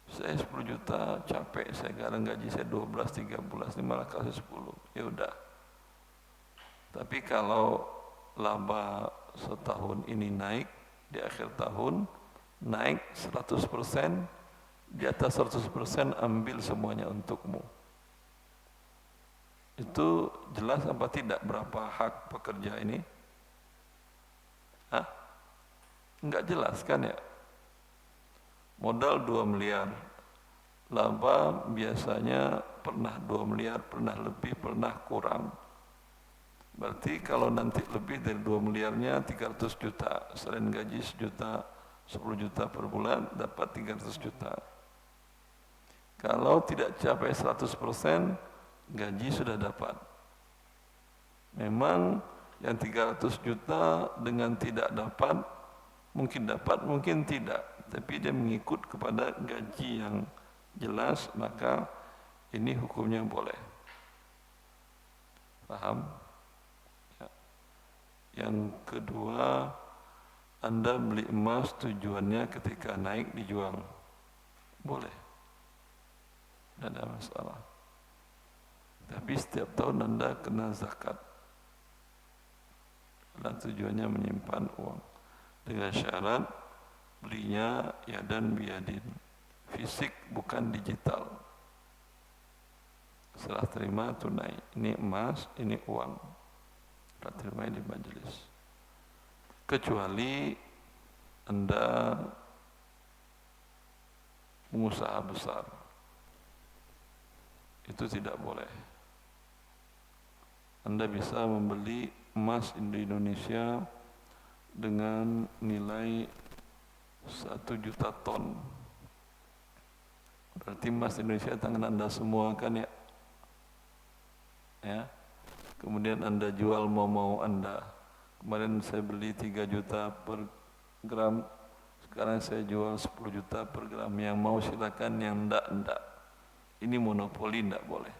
saya 10 juta capek, saya sekarang gaji saya 12, 13, ini malah kasih 10. Ya udah. Tapi kalau laba setahun ini naik, di akhir tahun naik 100%, di atas 100% ambil semuanya untukmu. Itu jelas apa tidak berapa hak pekerja ini? Hah? Enggak jelas kan ya? Modal 2 miliar, laba biasanya pernah 2 miliar, pernah lebih, pernah kurang. Berarti kalau nanti lebih dari 2 miliarnya 300 juta, selain gaji 1 juta, 10 juta per bulan dapat 300 juta. Kalau tidak capai 100%, gaji sudah dapat. Memang yang 300 juta dengan tidak dapat, mungkin tidak, tapi dia mengikut kepada gaji yang jelas, maka ini hukumnya boleh. Paham? Ya. Yang kedua, Anda beli emas tujuannya ketika naik dijual, boleh, tidak ada masalah. Tapi setiap tahun Anda kena zakat. Dan tujuannya menyimpan uang. Dengan syarat belinya yadan biyadin. Fisik bukan digital. Serah terima tunai. Ini emas, ini uang. Serah terima di majelis. Kecuali Anda pengusaha besar. Itu tidak boleh. Anda bisa membeli emas di Indonesia dengan nilai 1 juta ton. Berarti emas Indonesia tangan Anda semua kan ya? Ya. kemudian Anda jual mau Anda. Kemarin saya beli 3 juta per gram, sekarang saya jual 10 juta per gram. Yang mau silakan, yang enggak. Ini monopoli, enggak boleh.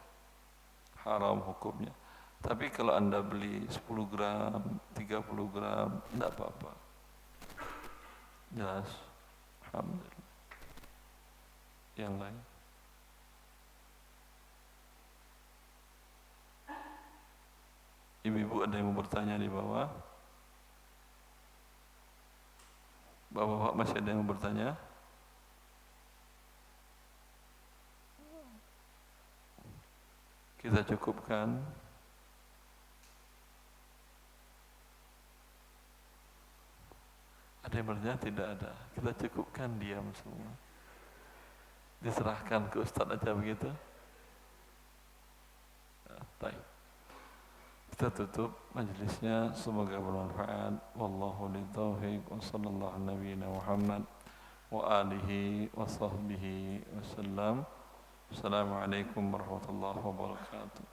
Haram hukumnya. Tapi kalau Anda beli 10 gram, 30 gram, enggak apa-apa. Jelas. Alhamdulillah. Yang lain? Ibu-ibu ada yang mau bertanya di bawah? Bapak-bapak masih ada yang mau bertanya? Kita cukupkan. Ada yang bertanya? Tidak ada. Kita cukupkan, diam semua. Diserahkan ke Ustaz aja begitu. Baik. Kita tutup majelisnya, semoga bermanfaat. Wallahu li taufiq wa sallallahu nabiyina Muhammad wa alihi wa sahbihi wasallam. Assalamualaikum warahmatullahi wabarakatuh.